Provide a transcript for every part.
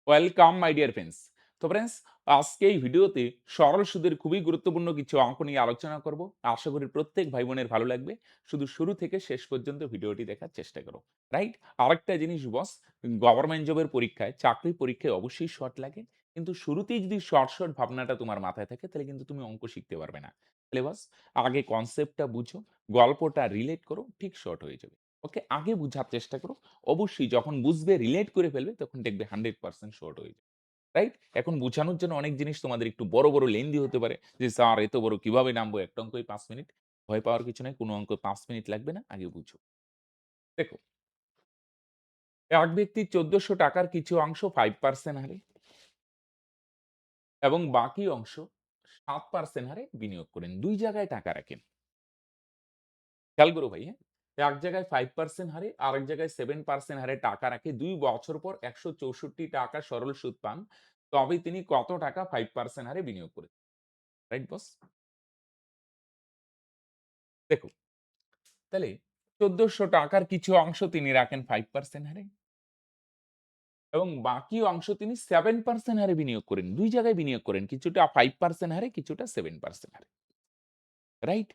Welcome my dear friends. তো friends, আজকে এই ভিডিওতে সরল সুদের খুবই গুরুত্বপূর্ণ কিছু অঙ্ক নিয়ে আলোচনা করব। আশা করি প্রত্যেক ভাই বোনের ভালো লাগবে। শুধু শুরু থেকে শেষ পর্যন্ত ভিডিওটি দেখার চেষ্টা করো। রাইট? আরেকটা জিনিস বস, গভর্নমেন্ট জবের পরীক্ষায়, চাকরি পরীক্ষায় অবশ্যই শর্ট লাগে। কিন্তু শুরুতেই যদি শর্ট ভাবনাটা তোমার মাথায় থাকে তাহলে কিন্তু তুমি অঙ্ক শিখতে পারবে না। তাহলে বস, আগে কনসেপ্টটা বুঝো, গল্পটা রিলেট করো, ঠিক শর্ট হয়ে যাবে। ওকে, আগে বুঝার চেষ্টা করো। অবশ্যই যখন বুঝবে, রিলেট করে ফেলবে, তখন দেখবে 100% শর্ট হয়ে যাবে। রাইট? এখন বুঝানোর জন্য অনেক জিনিস তোমাদের একটু বড় লেন্দি হতে পারে যে, "স্যার এত বড় কিভাবে নামবো? একটা অঙ্কই ৫ মিনিট।" ভয় পাওয়ার কিছু নাই। কোন অঙ্ক ৫ মিনিট লাগবে না। আগে বুঝো। দেখো, এক ব্যক্তি ৳১৪০০ কিছু অংশ 5% হারে এবং বাকি অংশ 7% হারে বিনিয়োগ করেন। ২ জায়গায় টাকা রাখেন। খেয়াল করো ভাই, হ্যাঁ? এক জায়গায় 5% হারে, আরেক জায়গায় 7% হারে টাকা রাখে। ২ বছর পর ৳১৬৪ সরল সুদ পান। তবে তিনি কত টাকা 5% হারে বিনিয়োগ করেছেন? রাইট বস? দেখো, তাহলে ৳১৪০০ কিছু অংশ তিনি রাখেন 5% হারে এবং বাকি অংশ তিনি 7% হারে বিনিয়োগ করেন। ২ জায়গায় বিনিয়োগ করেন। কিছুটা 5% হারে, কিছুটা 7% হারে। রাইট?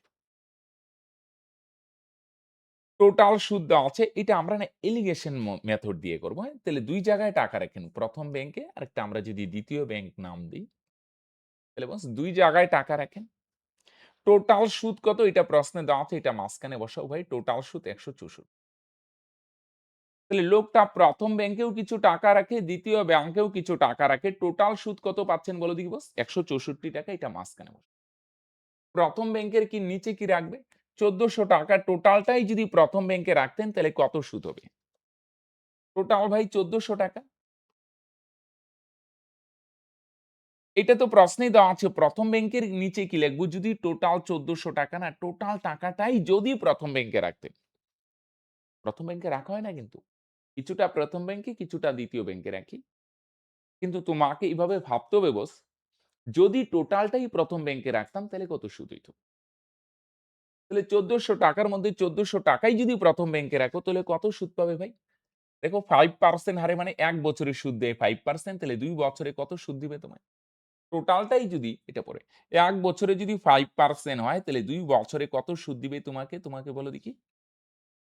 টোটাল সুদ দেওয়া আছে। এটা আমরা না এলিগেশন মেথড দিয়ে করব, হ্যাঁ? তাহলে ২ জায়গায় টাকা রাখেন। ১ম ব্যাংকে, আরেকটা আমরা যদি দ্বিতীয় ব্যাংক নাম দেই, তাহলে বস ২ জায়গায় টাকা রাখেন। টোটাল সুদ কত? এটা প্রশ্নে দেওয়া আছে। এটা মাঝখানে বসাও ভাই। টোটাল সুদ ১৬৪। তাহলে লোকটা ১ম ব্যাংকেও কিছু টাকা রাখে, দ্বিতীয় ব্যাংকেও কিছু টাকা রাখে। টোটাল সুদ কত পাচ্ছেন বলো দেখি বস? ৳১৬৪ এটা মাঝখানে বসে। ১ম ব্যাংকের কি নিচে কি রাখবে? ৳১৪০০ টোটালটাই যদি ১ম ব্যাংকে রাখতেন তাহলে কত সুদ হবে? টোটাল ভাই ৳১৪০০। এটা তো প্রশ্নেই দেওয়া আছে। ১ম ব্যাংকের নিচে কি লিখব? যদি টোটাল ৳১৪০০ না, টোটাল টাকাটাই যদি ১ম ব্যাংকে রাখতেন। ১ম ব্যাংকে রাখা হয় না কিন্তু। কিছুটা ১ম ব্যাংকে, কিছুটা দ্বিতীয় ব্যাংকে রাখি। কিন্তু তোমাকে এভাবে ভাবতে হবে বস, যদি টোটালটাই ১ম ব্যাংকে রাখতাম তাহলে কত সুদ হইত? তাহলে ৳১৪০০ র মধ্যে ৳১৪০০ ই যদি ১ম ব্যাংকে রাখো তাহলে কত সুদ পাবে ভাই? দেখো, 5% হারে মানে ১ বছরে সুদ দেয় 5%, তাহলে ২ বছরে কত সুদ দিবে তোমায়? টোটালটাই যদি এটা পড়ে ১ বছরে যদি 5% হয় তাহলে ২ বছরে কত সুদ দিবে তোমাকে? তোমাকে বলো দেখি।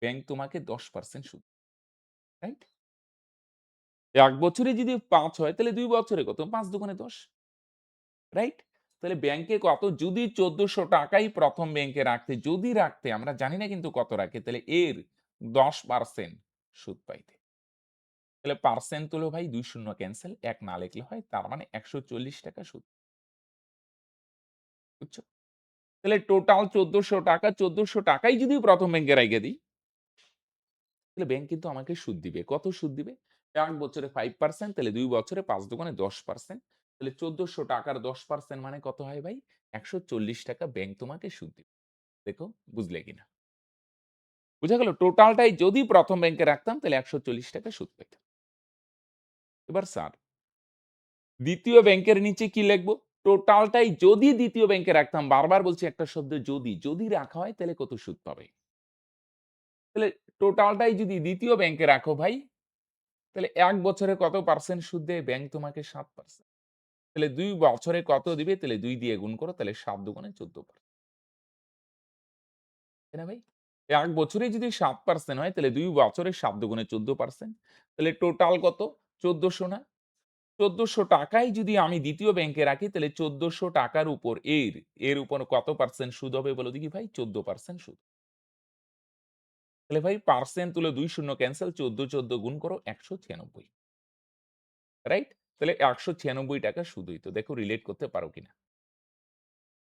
ব্যাংক তোমাকে ১০% সুদ, রাইট? ১ বছরে যদি ৫ হয় তাহলে ২ বছরে কত? ৫ দুগুণে ১০, রাইট? তাহলে ব্যাংকে কত? যদি ৳১৪০০ ই ১ম ব্যাংকে রাখতে, যদি রাখতে, আমরা জানি না কিন্তু কত রাখে, তাহলে এর ১০% সুদ পাইতে। তাহলে পার্সেন্ট তুলো ভাই, ২ শূন্য ক্যানসেল, ১ না লিখলে হয়। তার মানে ৳১৪০ সুদ। বুঝছো? তাহলে টোটাল ৳১৪০০, ৳১৪০০ ই যদি ১ম ব্যাংকে রাইখা দেই, তাহলে ব্যাংক কিন্তু আমাকে সুদ দিবে। কত সুদ দিবে? ১ বছরে 5%, তাহলে ২ বছরে ৫ দুগুণে ১০%। তাহলে ৳১৪০০ র ১০% মানে কত হয় ভাই? ৳১৪০ ব্যাংক তোমাকে সুদ দিবে। দেখো, বুঝলে কিনা? বুঝা গেল? টোটালটাই যদি ১ম ব্যাংকে রাখতাম তাহলে ৳১৪০ সুদ পেতাম। এবার স্যার, দ্বিতীয় ব্যাংকের নিচে কি লিখব? টোটালটাই যদি দ্বিতীয় ব্যাংকে রাখতাম, বারবার বলছি একটা শব্দ যদি। যদি রাখা হয় তাহলে কত সুদ পাবে? তাহলে টোটালটাই যদি দ্বিতীয় ব্যাংকে রাখো ভাই, তাহলে ১ বছরে কত পার্সেন্ট সুদ দেয়? ব্যাংক তোমাকে ৭%। তাহলে ২ বছরে কত দিবে? তাহলে ২ দিয়ে গুণ করো। তাহলে ৭ দুগুণে ১৪%। তাই না ভাই? ১ বছরে যদি ৭% হয় তাহলে ২ বছরে ৭ দুগুণে ১৪%। তাহলে টোটাল কত? ১৪০০ না? ৳১৪০০ ই যদি আমি দ্বিতীয় ব্যাংকে রাখি তাহলে ৳১৪০০ র উপর এর উপর কত পার্সেন্ট সুদ হবে বলো দেখি ভাই? ১৪% সুদ। তাহলে ভাই পার্সেন্ট তুলে ২ শূন্য ক্যানসেল, ১৪ গুণ করো, ১৯৬। রাইট? তাহলে ৳১৯৬ সুদ হইতো। দেখো রিলেট করতে পারো কিনা?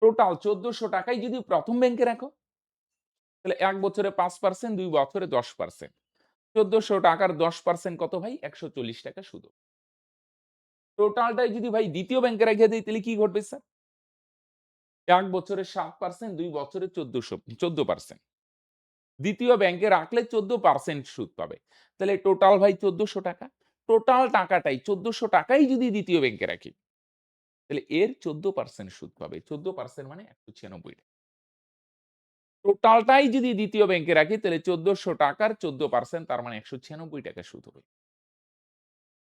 টোটাল ৳১৪০০ ই যদি ১ম ব্যাংকে রাখো, তাহলে ১ বছরে ৫%, ২ বছরে ১০%। ৳১৪০০ র ১০% কত ভাই? ৳১৪০ সুদ। টোটালটাই যদি ভাই দ্বিতীয় ব্যাংকে রাইখা দেই তাহলে কি ঘটবে স্যার? ১ বছরে ৭%, ২ বছরে ১৪%। দ্বিতীয় ব্যাংকে রাখলে ১৪% সুদ পাবে। তাহলে টোটাল ভাই ৳১৪০০। টোটাল টাকাটাই ৳১৪০০ ই যদি দ্বিতীয় ব্যাংকে রাখি, তাহলে এর ১৪% সুদ পাবে। ১৪% মানে ৳১৯৬। টোটালটাই যদি দ্বিতীয় ব্যাংকে রাখি তাহলে ৳১৪০০ র ১৪% তার মানে ৳১৯৬ সুদ হবে।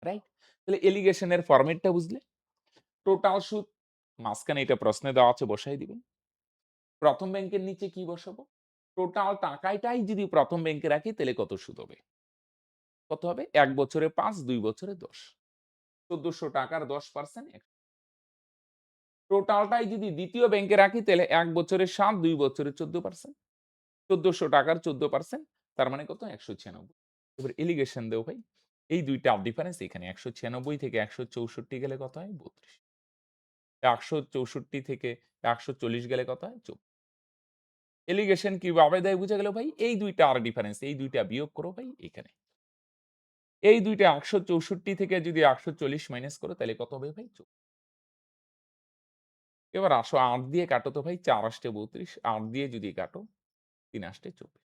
রাইট? তাহলে এলিগেশন এর ফরমেটটা বুঝলে? টোটাল সুদ মাঝখানে এটা প্রশ্নে দেওয়া আছে বসায় দিবেন। প্রথম ব্যাংকের নিচে কি বসাবো? টোটাল টাকাটাই যদি প্রথম ব্যাংকে রাখি তাহলে কত সুদ হবে? কত হবে? ১ বছরে ৫, ২ বছরে ১০। ৳১৪০০ র ১০% টোটালটাই যদি দ্বিতীয় ব্যাংকে রাখি তাহলে ১ বছরে ৭, ২ বছরে 14%। ৳১৪০০ র 14% তার মানে কত? ১৯৬। এবার এলিগেশন দেও ভাই। এই ২ টা ডিফারেন্স এখানে ১৯৬ থেকে ১৬৪ গেলে কত হয়? ৩২। ১৬৪ থেকে ১৪০ গেলে কত হয়? ২৪। এলিগেশন কিভাবে দেয় বুঝা গেল ভাই? এই ২ টা আর ডিফারেন্স এই ২ টা বিয়োগ করো ভাই এখানে। এই ২ টা ১৬৪ থেকে যদি ১৪০ মাইনাস করো তাহলে কত হবে ভাই? এবার আসো ৮ দিয়ে কাটো তো ভাই ৪ আষ্টে ৩২ ৮ দিয়ে যদি কাটো ৩ আষ্টে ২৪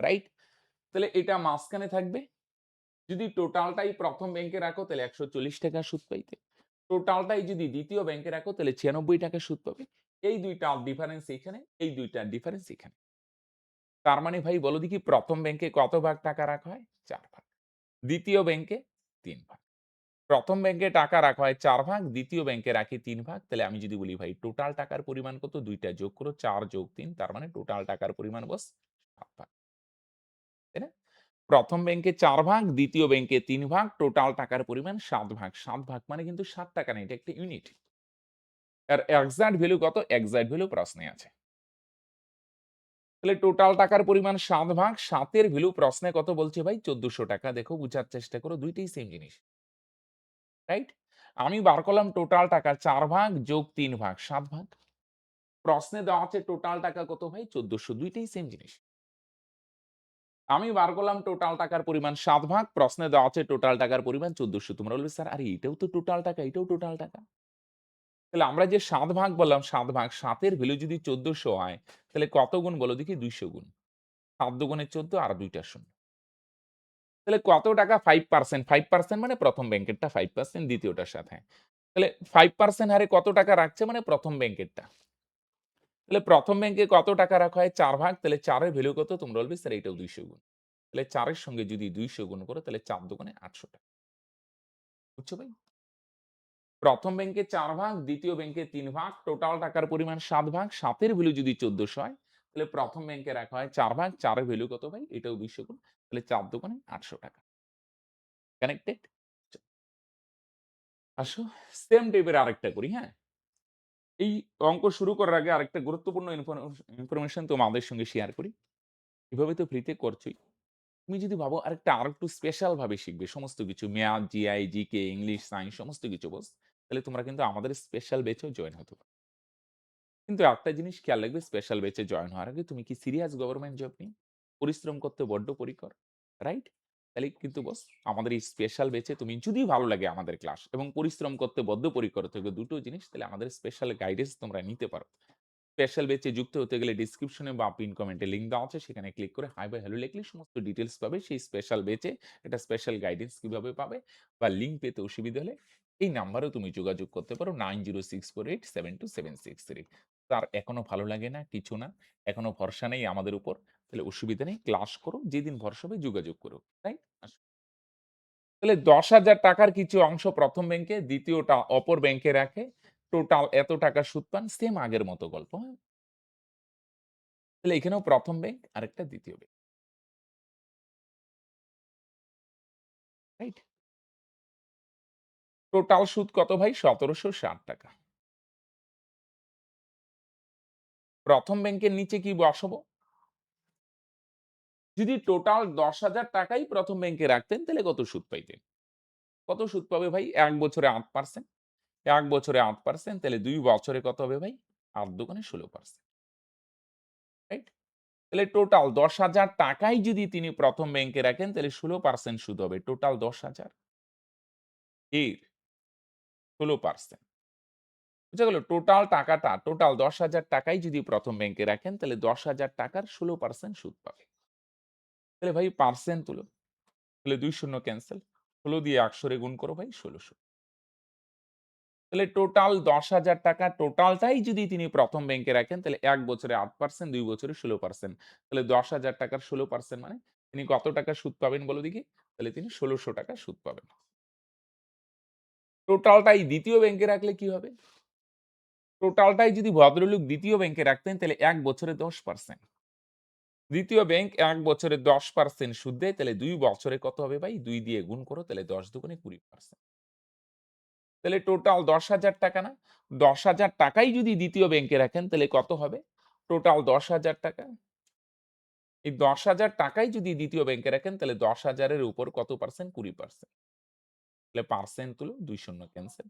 রাইট? তাহলে এটা মাঝখানে থাকবে। যদি টোটালটাই প্রথম ব্যাংকে রাখো তাহলে ৳১৪০ সুদ পাইতে। টোটালটাই যদি দ্বিতীয় ব্যাংকে রাখো তাহলে ৳৯৬ সুদ পাবে। এই ২ টার ডিফারেন্স এখানে, এই ২ টার ডিফারেন্স এখানে। তার মানে ভাই বলো দেখি প্রথম ব্যাংকে কত ভাগ টাকা রাখা হয়? ৪ ভাগ। দ্বিতীয় ব্যাংকে ৩ ভাগ। প্রথম ব্যাংকে টাকা রাখা হয় ৪ ভাগ, দ্বিতীয় ব্যাংকে রাখি ৩ ভাগ। তাহলে আমি যদি বলি ভাই টোটাল টাকার পরিমাণ কত? ২ টা যোগ করো ৪ যোগ ৩ তার মানে টোটাল টাকার পরিমাণ বস ৭ ভাগ। তাই না? প্রথম ব্যাংকে ৪ ভাগ, দ্বিতীয় ব্যাংকে ৩ ভাগ, টোটাল টাকার পরিমাণ ৭ ভাগ। ৭ ভাগ মানে কিন্তু ৳৭ না, এটা একটা ইউনিট। আর এক্সাক্ট ভ্যালু কত? এক্সাক্ট ভ্যালু প্রশ্নে আছে। তাহলে টোটাল টাকার পরিমাণ ৭ ভাগ, ৭ এর ভ্যালু প্রশ্নে কত বলছে ভাই? ৳১৪০০ দেখো বুঝার চেষ্টা করো, ২ টাই সেম জিনিস। রাইট? আমি বার করলাম টোটাল টাকা ৪ ভাগ যোগ ৩ ভাগ ৭ ভাগ। প্রশ্নে দেওয়া আছে টোটাল টাকা কত ভাই? ১৪০০ ২ টাই সেম জিনিস। আমি বার করলাম টোটাল টাকার পরিমাণ ৭ ভাগ, প্রশ্নে দেওয়া আছে টোটাল টাকার পরিমাণ ১৪০০ তোমরা বলবে স্যার আরে এটাও তো টোটাল টাকা, এটাও টোটাল টাকা। তাহলে আমরা যে ৭ ভাগ বললাম ৭ ভাগ ৭ এর ভ্যালু যদি ১৪০০ হয় তাহলে কত গুণ বলো দেখি? ২০০ গুণ। ৭ দুগুণে ১৪ আর ২ টা শূন্য। তাহলে কত টাকা? 5% 5% মানে প্রথম ব্যাংকেরটা 5% দ্বিতীয়টার সাথে। তাহলে 5% হারে কত টাকা রাখছে মানে প্রথম ব্যাংকেরটা। তাহলে প্রথম ব্যাংকে কত টাকা রাখা হয়? ৪ ভাগ। তাহলে ৪ এর ভ্যালু কত? তোমরা বলবে স্যার এটাও ২০০ গুণ। তাহলে ৪ এর সঙ্গে যদি ২০০ গুণ করো তাহলে ৪ দুগুণে ৳৮০০ বুঝছো ভাই? প্রথম ব্যাংকে ৪ ভাগ, দ্বিতীয় ব্যাংকে ৩ ভাগ, টোটাল টাকার পরিমাণ ৭ ভাগ, ৭ এর ভ্যালু যদি ১৪০০ হয়, তাহলে প্রথম ব্যাংকে রাখা হয় ৪ ভাগ, ৪ এর ভ্যালু কত ভাই? এটাও ২০০ গুণ। তাহলে ৪ দুগুণে ৳৮০০ কানেক্টেড? আসো সেম টাইপের আরেকটা করি, হ্যাঁ? এই অঙ্ক শুরু করার আগে আরেকটা গুরুত্বপূর্ণ ইনফরমেশন তোমাদের সঙ্গে শেয়ার করি। এভাবে তো ফ্রিতে করছোই। তুমি যদি ভাবো আরেকটু স্পেশাল ভাবে শিখবে সমস্ত কিছু math, GI, GK, English, science সমস্ত কিছু বস, তাহলে তোমরা কিন্তু আমাদের স্পেশাল ব্যাচেও জয়েন হতে পারো। কিন্তু একটা জিনিস খেয়াল রাখবে স্পেশাল ব্যাচে জয়েন হওয়ার আগে তুমি কি সিরিয়াস গভর্নমেন্ট জব নিয়ে? পরিশ্রম করতে বড্ড পরিকর, রাইট? তাহলে কিন্তু বস আমাদের এই স্পেশাল ব্যাচে তুমি যদি ভালো লাগে আমাদের ক্লাস এবং পরিশ্রম করতে বদ্ধপরিকর থাকবে দুটো জিনিস তাহলে আমাদের স্পেশাল গাইডেন্স তোমরা নিতে পারো। স্পেশাল ব্যাচে যুক্ত হতে গেলে ডেসক্রিপশনে বা পিন কমেন্টে লিংক দেওয়া আছে সেখানে ক্লিক করে হাই বা হ্যালো লিখলে সমস্ত ডিটেইলস পাবে সেই স্পেশাল ব্যাচে এটা স্পেশাল গাইডেন্স কিভাবে পাবে বা লিংক পেতে অসুবিধা হলে এই নাম্বারেও তুমি যোগাযোগ করতে পারো 9064872763 তার এখনো ভালো লাগে না কিছু না এখনো ভরসা নেই আমাদের উপর তাহলে অসুবিধা নেই ক্লাস করো যেদিন ভরসা হবে যোগাযোগ করো রাইট তাহলে ৳১০,০০০ কিছু অংশ প্রথম ব্যাংকে দ্বিতীয়টা অপর ব্যাংকে রাখে টোটাল এত টাকা সুদ পান সেম আগের মতো গল্প হ্যাঁ তাহলে এখানেও প্রথম ব্যাংক আরেকটা দ্বিতীয় ব্যাংক। রাইট? টোটাল সুদ কত ভাই? ৳১৭৬০ প্রথম ব্যাংকের নিচে কি বসাবো? যদি টোটাল ৳১০,০০০ ই প্রথম ব্যাংকে রাখতেন তাহলে কত সুদ পাইতেন? কত সুদ পাবে ভাই? ১ বছরে ৮% ১ বছরে ৮% তাহলে ২ বছরে কত হবে ভাই? ৮ দুগুণে ১৬% রাইট? তাহলে টোটাল ৳১০,০০০ ই যদি তিনি প্রথম ব্যাংকে রাখেন তাহলে ১৬% সুদ হবে। টোটাল ১০,০০০ এর ১৬% বুঝা গেল? টোটাল টাকাটা টোটাল ৳১০,০০০ ই যদি প্রথম ব্যাংকে রাখেন তাহলে ৳১০,০০০ র ১৬% সুদ পাবে। তাহলে ভাই পার্সেন্ট তুলো। তাহলে ২ শূন্য ক্যানসেল। ১৬ দিয়ে ১০০ রে গুণ করো ভাই ১৬০০। তাহলে টোটাল ৳১০,০০০ টোটালটাই যদি তিনি প্রথম ব্যাংকে রাখেন তাহলে ১ বছরে ৮% ২ বছরে ১৬% তাহলে ৳১০,০০০ র ১৬% মানে তিনি কত টাকা সুদ পাবেন বলো দেখি? তাহলে তিনি ৳১৬০০ সুদ পাবেন। টোটালটাই দ্বিতীয় ব্যাংকে রাখলে কি হবে? টোটালটাই যদি ভদ্রলোক দ্বিতীয় ব্যাংকে রাখতেন তাহলে ১ বছরে 10%। দ্বিতীয় ব্যাংক ১ বছরে 10% সুদ দেয় তাহলে ২ বছরে কত হবে ভাই? ২ দিয়ে গুণ করো তাহলে ১০ দুগুণে 20%। তাহলে টোটাল ৳১০,০০০ না? ৳১০,০০০ ই যদি দ্বিতীয় ব্যাংকে রাখেন তাহলে কত হবে? টোটাল ৳১০,০০০। এই ৳১০,০০০ ই যদি দ্বিতীয় ব্যাংকে রাখেন তাহলে ১০,০০০ এর উপর কত পার্সেন্ট? 20%। তাহলে পার্সেন্ট তুলো ২ শূন্য ক্যানসেল।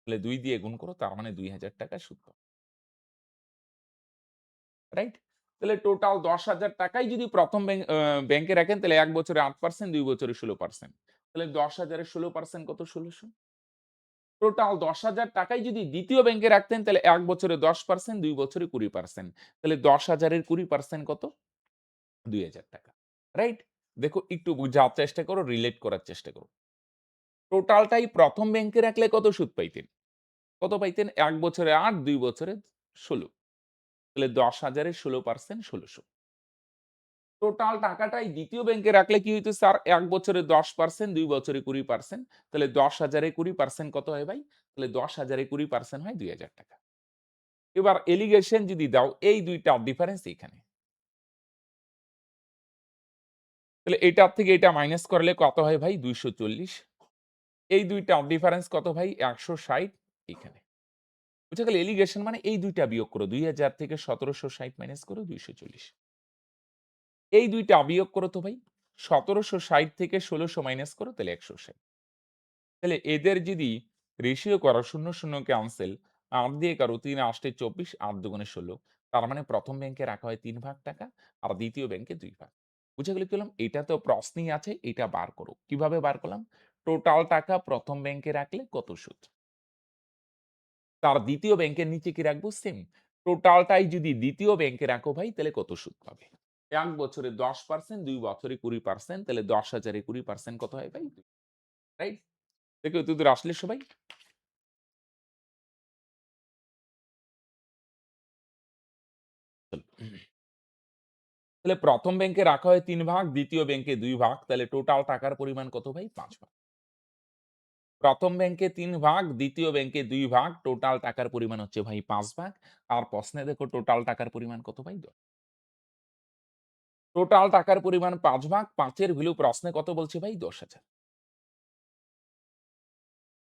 তাহলে ২ দিয়ে গুণ করো তার মানে ৳২,০০০ সুদ পাবে। রাইট? তাহলে টোটাল ৳১০,০০০ ই যদি প্রথম ব্যাংকে রাখেন তাহলে ১ বছরে ৮%, ২ বছরে ১৬%। তাহলে ১০,০০০ এর ১৬% কত? ১৬০০। টোটাল ৳১০,০০০ ই যদি দ্বিতীয় ব্যাংকে রাখতেন তাহলে ১ বছরে 10%, ২ বছরে 20%। তাহলে ১০,০০০ এর 20% কত? ৳২,০০০। রাইট? দেখো একটু বুঝার চেষ্টা করো, রিলেট করার চেষ্টা করো। টোটালটাই প্রথম ব্যাংকে রাখলে কত সুদ পাইতেন? কত পাইতেন? ১ বছরে ৮, ২ বছরে ১৬। তাহলে ১০,০০০ এর ১৬% ১৬০০। টোটাল টাকাটাই দ্বিতীয় ব্যাংকে রাখলে কি হইতো স্যার? ১ বছরে 10%, ২ বছরে 20%। তাহলে ১০,০০০ এ 20% কত হয় ভাই? তাহলে ১০,০০০ এ 20% হয় ৳২,০০০। এবার এলিগেশন যদি দাও এই ২ টার ডিফারেন্স এইখানে। তাহলে এটার থেকে এটা মাইনাস করলে কত হয় ভাই? ২৪০। এই ২ টার ডিফারেন্স কত ভাই? ১৬০ এইখানে। বুঝা গেল? এলিগেশন মানে এই ২ টা বিয়োগ করো। ২,০০০ থেকে ১৭৬০ মাইনাস করো ২৪০। এই ২ টা বিয়োগ করো তো ভাই। ১৭৬০ থেকে ১৬০০ মাইনাস করো তাহলে ১৬০। তাহলে এদের যদি রেশিও করো ০, ০ ক্যানসেল, ৮ দিয়ে করো ৩ ৮ ২৪, ৮ দুগুণে ১৬। তার মানে প্রথম ব্যাংকে রাখা হয় ৩ ভাগ টাকা আর দ্বিতীয় ব্যাংকে ২ ভাগ। বুঝা গেল কি বললাম? এটা তো প্রশ্নেই আছে, এটা বার করো। কিভাবে বার করলাম? টোটাল টাকা প্রথম ব্যাংকে রাখলে কত সুদ? তার দ্বিতীয় ব্যাংকের নিচে কি রাখবো? সেম। টোটালটাই যদি দ্বিতীয় ব্যাংকে রাখো ভাই তাহলে কত সুদ পাবে? ১ বছরে ১০%, ২ বছরে ২০%, তাহলে ১০,০০০ এ ২০% কত হয় ভাই? রাইট? দেখি উত্তর আসলে সবাই? তাহলে প্রথম ব্যাংকে রাখা হয় ৩ ভাগ, দ্বিতীয় ব্যাংকে ২ ভাগ। তাহলে টোটাল টাকার পরিমাণ কত ভাই? ৫ ভাগ। প্রথম ব্যাংকে ৩ ভাগ, দ্বিতীয় ব্যাংকে ২ ভাগ। টোটাল টাকার পরিমাণ হচ্ছে ভাই ৫ ভাগ। আর প্রশ্নে দেখো টোটাল টাকার পরিমাণ কত ভাই? টোটাল টাকার পরিমাণ ৫ ভাগ। ৫ এর ভ্যালু প্রশ্নে কত বলছে ভাই? ১০,০০০।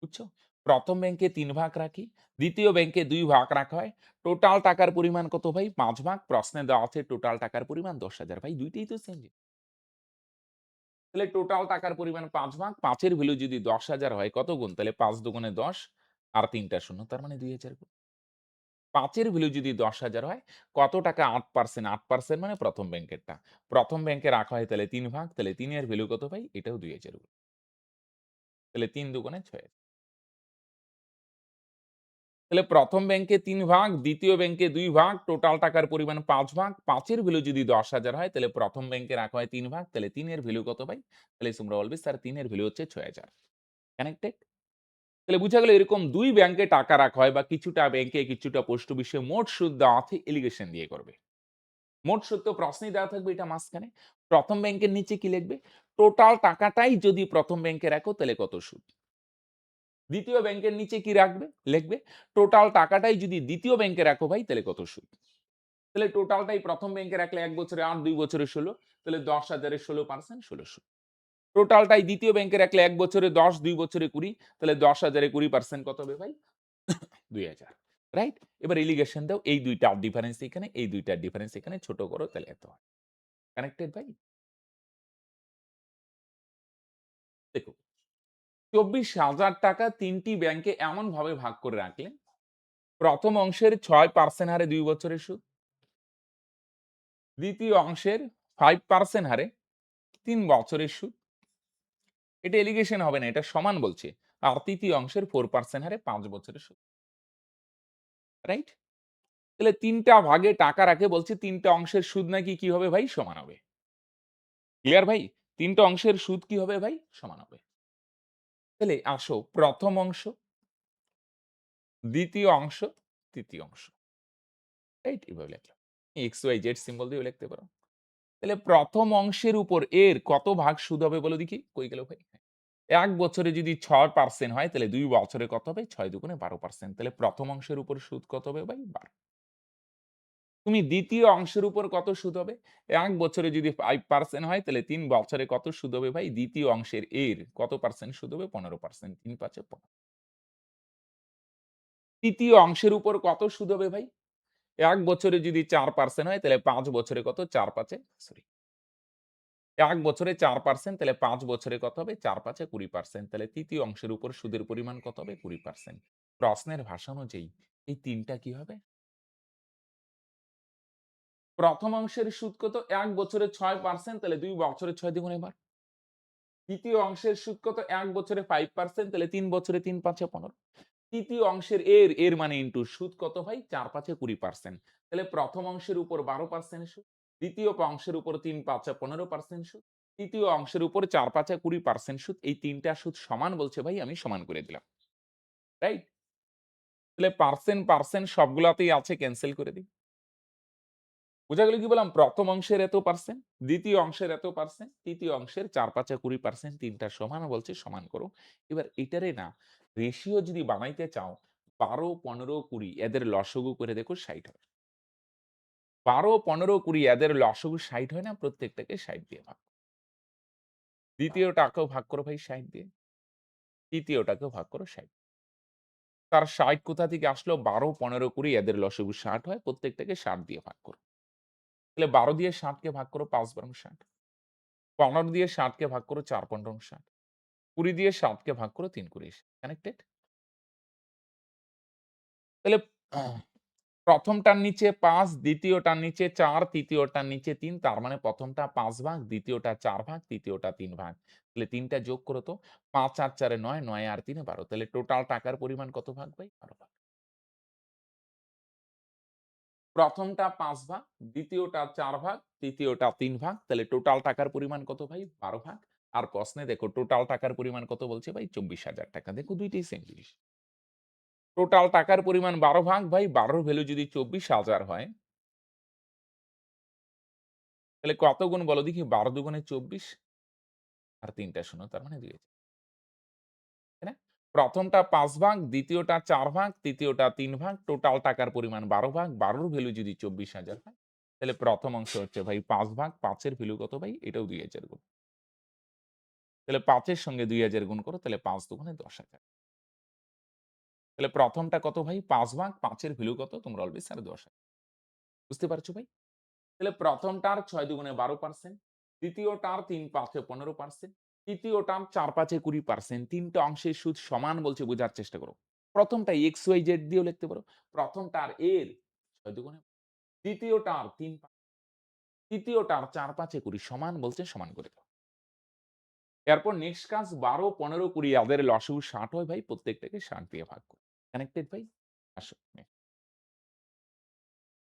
বুঝছো? প্রথম ব্যাংকে ৩ ভাগ রাখি, দ্বিতীয় ব্যাংকে ২ ভাগ রাখা হয়। টোটাল টাকার পরিমাণ কত ভাই? ৫ ভাগ। প্রশ্নে দেওয়া আছে টোটাল টাকার পরিমাণ ১০,০০০। ভাই ২ টাই তো সেম। তাহলে টোটাল টাকার পরিমাণ ৫ ভাগ। ৫ এর ভ্যালু যদি ১০,০০০ হয় কত গুণ? তাহলে ৫ দুগুণে ১০ আর ৩ টা শূন্য তার মানে ২,০০০ গুণ। ৫ এর ভ্যালু যদি ১০,০০০ হয় কত টাকা? ৮%। ৮% মানে প্রথম ব্যাংকেরটা। প্রথম ব্যাংকে রাখা হয় তাহলে ৩ ভাগ। তাহলে ৩ এর ভ্যালু কত ভাই? এটাও ২,০০০ গুণ। তাহলে ৩ দুগুণে ৬। তাহলে প্রথম ব্যাংকে ৩ ভাগ, দ্বিতীয় ব্যাংকে ২ ভাগ, টোটাল টাকার পরিমাণ ৫ ভাগ। ৫ এর ভ্যালু যদি ১০,০০০ হয় তাহলে প্রথম ব্যাংকে রাখা হয় ৩ ভাগ। তাহলে ৩ এর ভ্যালু কত ভাই? তাহলে তোমরা বলবে স্যার ৩ এর ভ্যালু হচ্ছে ৬,০০০। কানেক্টেড? তাহলে বুঝা গেল এরকম ২ ব্যাংকে টাকা রাখা হয় বা কিছুটা ব্যাংকে কিছুটা পোস্ট অফিসে মোট সুদ দেওয়া আছে এলিগেশন দিয়ে করবে। মোট সুদ তো প্রশ্নেই দেওয়া থাকবে এটা মাঝখানে। প্রথম ব্যাংকের নিচে কি লিখবে? টোটাল টাকাটাই যদি প্রথম ব্যাংকে রাখো তাহলে কত সুদ? দ্বিতীয় ব্যাংকের নিচে কি রাখবে? লিখবে টোটাল টাকাটাই যদি দ্বিতীয় ব্যাংকে রাখো ভাই তাহলে কত সুদ? তাহলে টোটালটাই প্রথম ব্যাংকে রাখলে ১ বছরে ৮, ২ বছরে ১৬। তাহলে ১০,০০০ এর ১৬% ১৬০০। টোটালটাই দ্বিতীয় ব্যাংকে রাখলে ১ বছরে ১০, ২ বছরে ২০। তাহলে ১০,০০০ এ ২০% কত হবে ভাই? ২,০০০। রাইট? এবার এলিগেশন দাও। এই ২ টার ডিফারেন্স এখানে, এই ২ টার ডিফারেন্স এখানে ছোট করো তাহলে এত হয়। কানেক্টেড ভাই? দেখো ৳২৪,০০০ ৩ টি ব্যাংকে এমনভাবে ভাগ করে রাখলেন। প্রথম অংশের ৬% হারে ২ বছরের সুদ। দ্বিতীয় অংশের ৫% হারে ৩ বছরের সুদ। এটা এলিগেশন হবে না, এটা সমান বলছে। আর তৃতীয় অংশের 4% হারে ৫ বছরের সুদ। রাইট? তাহলে ৩ টা ভাগে টাকা রাখে বলছে ৩ টা অংশের সুদ নাকি কি হবে ভাই? সমান হবে। ক্লিয়ার ভাই? ৩ টা অংশের সুদ কি হবে ভাই? সমান হবে। তাহলে আসো প্রথম অংশ, দ্বিতীয় অংশ, তৃতীয় অংশ। রাইট? এভাবে লিখলাম। এক্স, ওয়াই, জেড সিম্বল দিয়েও লিখতে পারো। তাহলে প্রথম অংশের উপর এর কত ভাগ সুদ হবে বলো দেখি? কই গেল ভাই? ১ বছরে যদি ৬% হয় তাহলে ২ বছরে কত হবে? ৬ দুগুণে ১২%। তাহলে প্রথম অংশের উপর সুদ কত হবে ভাই? ১২। তুমি দ্বিতীয় অংশের উপর কত সুদ হবে? ১ বছরে যদি ৫% হয় তাহলে ৩ বছরে কত সুদ হবে ভাই? দ্বিতীয় অংশের এর কত পার্সেন্ট সুদ হবে? ১৫%। ৩ ৫ এ ১৫। তৃতীয় অংশের উপর কত সুদ হবে ভাই? ১ বছরে যদি ৪% হয় তাহলে ৫ বছরে কত? ৪ ৫ এ সরি ১ বছরে ৪% তাহলে ৫ বছরে কত হবে? ৪ ৫ এ ২০% তাহলে তৃতীয় অংশের উপর সুদের পরিমাণ কত হবে? ২০%। প্রশ্নের ভাষা অনুযায়ী এই ৩ টা কি হবে? প্রথম অংশের সুদ কত? ১ বছরে ৬% তাহলে ২ বছরে ৬ দ্বিগুণে ১২। দ্বিতীয় অংশের সুদ কত? ১ বছরে 5% তাহলে ৩ বছরে ৩ ৫ এ ১৫। তৃতীয় অংশের এর মানে ইনটু সুদ কত ভাই? ৪ ৫ এ ২০%। তাহলে প্রথম অংশের উপর ১২% সুদ, দ্বিতীয় অংশের উপর ৩ ৫ এ ১৫% সুদ, তৃতীয় অংশের উপর ৪ ৫ এ ২০% সুদ। এই ৩ টা সুদ সমান বলছে ভাই আমি সমান করে দিলাম। রাইট? তাহলে পার্সেন্ট সবগুলাতেই আছে ক্যানসেল করে দিই। বোঝা গেল কি বললাম? প্রথম অংশের এত পার্সেন্ট, দ্বিতীয় অংশের এত পার্সেন্ট, তৃতীয় অংশের ৪ ৫ এ ২০% ৩ টা সমান বলছে সমান করো। এবার এটারে না রেশিও যদি বানাইতে চাও ১২, ১৫, ২০ এদের লসাগু করে দেখো ৬০ হয়। ১২, ১৫, ২০ এদের লসাগু ৬০ হয় না? প্রত্যেকটাকে ৬০ দিয়ে ভাগ। দ্বিতীয়টাকেও ভাগ করো ভাই ৬০ দিয়ে। তৃতীয়টাকেও ভাগ করো ৬০। তার ৬০ কোথা থেকে আসলো? ১২, ১৫, ২০ এদের লসাগু ৬০ হয়। প্রত্যেকটাকে ৬০ দিয়ে ভাগ করো। তাহলে ১২ দিয়ে ৬০ কে ভাগ করো ৫ বারং ৬০। ১৫ দিয়ে ৬০ কে ভাগ করো ৪ পনেরং ৬০। ২০ দিয়ে ৭ কে ভাগ করো ৩ কুড়ি ৮০ কানেক্টেড? তাহলে আহ, প্রথমটার নিচে ৫, দ্বিতীয়টার নিচে ৪, তৃতীয়টার নিচে ৩ তার মানে প্রথমটা ৫ ভাগ, দ্বিতীয়টা ৪ ভাগ, তৃতীয়টা ৩ ভাগ। তাহলে ৩ টা যোগ করো তো। ৫ আর ৪ এ ৯, ৯ আর ৩ এ ১২। তাহলে টোটাল টাকার পরিমাণ কত ভাগ ভাই? ১২ ভাগ। প্রথমটা ৫ ভাগ, দ্বিতীয়টা ৪ ভাগ, তৃতীয়টা ৩ ভাগ। তাহলে টোটাল টাকার পরিমাণ কত ভাই? ১২ ভাগ। আর প্রশ্নে দেখো টোটাল টাকার পরিমাণ কত বলছে ভাই? ২৪,০০০ টাকা। দেখো ২ টাই সেম জিনিস। টোটাল টাকার পরিমাণ ১২ ভাগ ভাই ১২ র ভ্যালু যদি ২৪,০০০ হয়, তাহলে কত গুণ বলো দেখি? ১২ দুগুণে ২৪ আর ৩ টা শূন্য তার মানে ২,০০০। তাই না? প্রথমটা ৫ ভাগ, দ্বিতীয়টা ৪ ভাগ, তৃতীয়টা ৩ ভাগ। টোটাল টাকার পরিমাণ ১২ ভাগ। ১২ র ভ্যালু যদি ২৪,০০০ হয়, তাহলে প্রথম অংশ হচ্ছে ভাই ৫ ভাগ। ৫ এর ভ্যালু কত ভাই? এটাও ২,০০০ গুণ। তাহলে ৫ এর সঙ্গে ২,০০০ গুণ করো তাহলে ৫ দুগুণে ১০,০০০। তাহলে প্রথমটা কত ভাই? ৫ ভাগ। ৫ এর ভ্যালু কত? তোমরা অলরেডি স্যার ১০,০০০। বুঝতে পারছো ভাই? তাহলে প্রথমটার ৬ দুগুণে ১২%, দ্বিতীয়টার ৩ ৫ এ ১৫%, তৃতীয়টার ৪ ৫ এ ২০%। ৩ টা অংশের সুদ সমান বলছে বোঝার চেষ্টা করো। প্রথমটা XYZ দিয়েও লিখতে পারো। প্রথমটার এর ৬ দুগুণে, দ্বিতীয়টার ৩ ৫, তৃতীয়টার ৪ ৫ এ ২০ সমান বলছে সমান করে দাও। এরপর নেক্সট কাজ ১২, ১৫, ২০ এদের লসাগু ৬০ হয় ভাই প্রত্যেকটাকে ৬০ দিয়ে ভাগ করো। কানেক্টেড ভাই? আসো।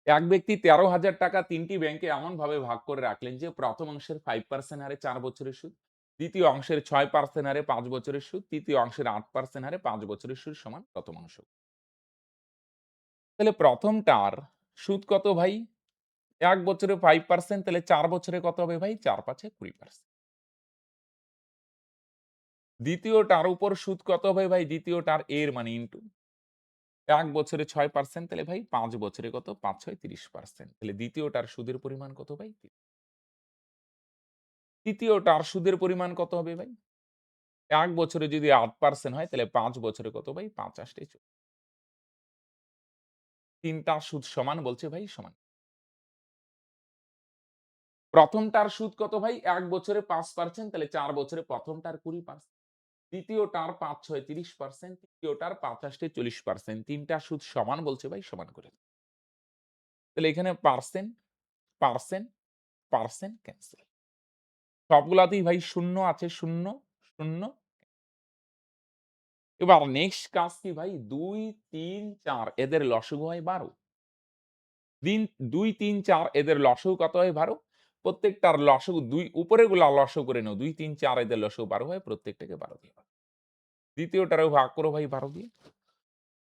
এক ব্যক্তি ১৩,০০০ টাকা ৩ টি ব্যাংকে এমনভাবে ভাগ করে রাখলেন যে প্রথম অংশের 5% হারে ৪ বছরের সুদ, দ্বিতীয় অংশের 6% হারে ৫ বছরের সুদ, তৃতীয় অংশের 8% হারে ৫ বছরের সুদ সমান প্রথম অংশ। তাহলে প্রথমটার সুদ কত ভাই? ১ বছরে 5% তাহলে ৪ বছরে কত হবে ভাই? ৪ ৫ এ 20%। দ্বিতীয়টার উপর সুদ কত হবে ভাই? দ্বিতীয়টার এর মানে ইনটু ১ বছরে ৬% তাহলে ভাই ৫ বছরে কত? ৫ ৬ ৩০%। তাহলে দ্বিতীয়টার সুদের পরিমাণ কত ভাই? তৃতীয়টার সুদের পরিমাণ কত হবে ভাই? ১ বছরে যদি ৮% হয় তাহলে ৫ বছরে কত ভাই? ৫ ৮ ৩ টা সুদ সমান বলছে ভাই সমান। প্রথমটার সুদ কত ভাই? ১ বছরে ৫% তাহলে ৪ বছরে প্রথমটার ২০%, দ্বিতীয়টার ৫ ৬ ৩০%, তৃতীয়টার ৫ ৮ ৪০%। ৩ টা সুদ সমান বলছে ভাই সমান করে দাও। তাহলে এখানে পার্সেন্ট, ক্যানসেল। সবগুলাতেই ভাই শূন্য আছে, শূন্য, শূন্য। এবার নেক্সট কাজ কি ভাই? ২, ৩, ৪ এদের লসাগু হয় ১২। ২, ৩, ৪ এদের লসাগু কত হয় ১২? প্রত্যেকটার লসাগু ২ উপরের গুলা লসাগু করে নাও। ২, ৩, ৪ এদের লসাগু ১২ হয়। প্রত্যেকটাকে ১২ দিয়ে ভাগ। দ্বিতীয়টারও ভাগ করো ভাই ১২ দিয়ে।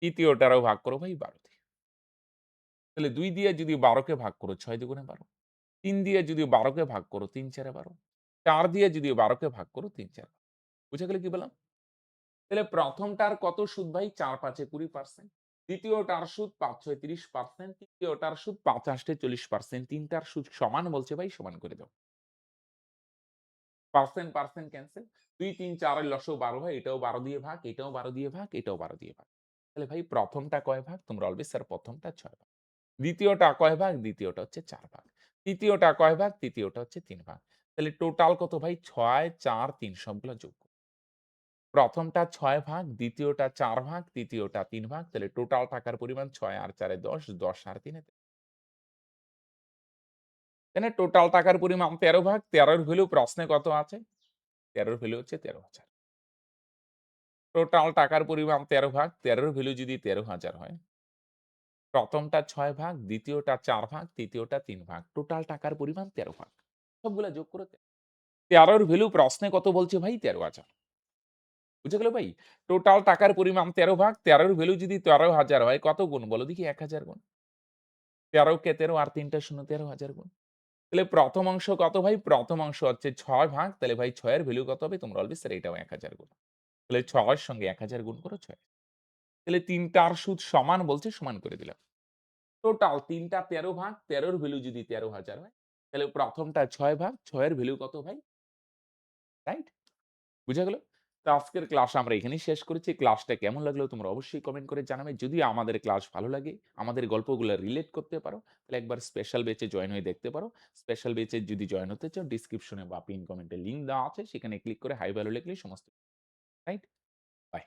তৃতীয়টারও ভাগ করো ভাই ১২ দিয়ে। তাহলে ২ দিয়ে যদি ১২ কে ভাগ করো ৬ দুগুণে ১২। ৩ দিয়ে যদি ১২ কে ভাগ করো ৩ ৪ ১২। ৪ দিয়ে যদি ১২ কে ভাগ করো ৩ ৪ বুঝা গেল কি বললাম? তাহলে প্রথমটার কত সুদ ভাই? ৪ ৫ এ ২০%। দ্বিতীয়টার সুদ ৫ ৬ ৩০%। তৃতীয়টার সুদ ৫ ৮ এ ৪০%। ৩ টার সুদ সমান বলছে ভাই, সমান করে দাও। Percent, percent cancel. ২ ৩ ৪ এর লসাগু ১২ হয়। এটাও ১২ দিয়ে ভাগ, এটাও ১২ দিয়ে ভাগ, এটাও ১২ দিয়ে ভাগ। তাহলে ভাই প্রথমটা কয় ভাগ? তোমরা অলওয়েজ স্যার প্রথমটা ৬ ভাগ। দ্বিতীয়টা কয় ভাগ? দ্বিতীয়টা হচ্ছে ৪ ভাগ। তৃতীয়টা কয় ভাগ? তৃতীয়টা হচ্ছে ৩ ভাগ। তাহলে টোটাল কত ভাই? ৬ ৪ ৩ সবগুলা যোগ করো। প্রথমটা ৬ ভাগ, দ্বিতীয়টা ৪ ভাগ, তৃতীয়টা ৩ ভাগ। তাহলে টোটাল টাকার পরিমাণ ৬ আর ৪ এ ১০, ১০ আর ৩ এ এখানে টোটাল টাকার পরিমাণ ১৩ ভাগ। ১৩ এর ভ্যালু প্রশ্নে কত আছে? ১৩ এর ভ্যালু হচ্ছে ১৩,০০০। টোটাল টাকার পরিমাণ ১৩ ভাগ। ১৩ এর ভ্যালু যদি ১৩,০০০ হয়, প্রথমটা ৬ ভাগ, দ্বিতীয়টা ৪ ভাগ, তৃতীয়টা ৩ ভাগ। টোটাল টাকার পরিমাণ ১৩ ভাগ। সবগুলা যোগ করে ১৩ এর ভ্যালু প্রশ্নে কত বলছে ভাই? ১৩,০০০। বুঝা গেল ভাই? টোটাল টাকার পরিমাণ ১৩ ভাগ। ১৩ এর ভ্যালু যদি ১৩,০০০ হয়, কত গুণ বলো দেখি? ১০০০ গুণ। ১৩ কে ১৩ আর ৩ টা শূন্য, ১৩,০০০ গুণ। তাহলে প্রথম অংশ কত ভাই? প্রথম অংশ হচ্ছে ৬ ভাগ। তাহলে ভাই ৬ এর ভ্যালু কত হবে? তোমরা অলওয়েজ স্যার এটাও ১০০০ গুণ। তাহলে ৬ এর সঙ্গে ১০০০ গুণ করো ৬। তাহলে ৩ টার সুদ সমান বলছে, সমান করে দিলাম। টোটাল ৩ টা ১৩ ভাগ। ১৩ এর ভ্যালু যদি ১৩,০০০ হয়, তাহলে প্রথমটা ৬ ভাগ। ৬ এর ভ্যালু কত ভাই? রাইট? বুঝা গেল? তো আজকের ক্লাস আমরা এখানেই শেষ করেছি। ক্লাসটা কেমন লাগলো তোমরা অবশ্যই কমেন্ট করে জানাবে। যদি আমাদের ক্লাস ভালো লাগে, আমাদের গল্পগুলো রিলেট করতে পারো, তাহলে একবার স্পেশাল ব্যাচে জয়েন হয়ে দেখতে পারো। স্পেশাল ব্যাচে যদি জয়েন হতে চাও, ডেসক্রিপশনে বা পিন কমেন্টে লিংক দেওয়া আছে। সেখানে ক্লিক করে হাই ভ্যালু লিখলেই সমস্ত রাইট? বাই।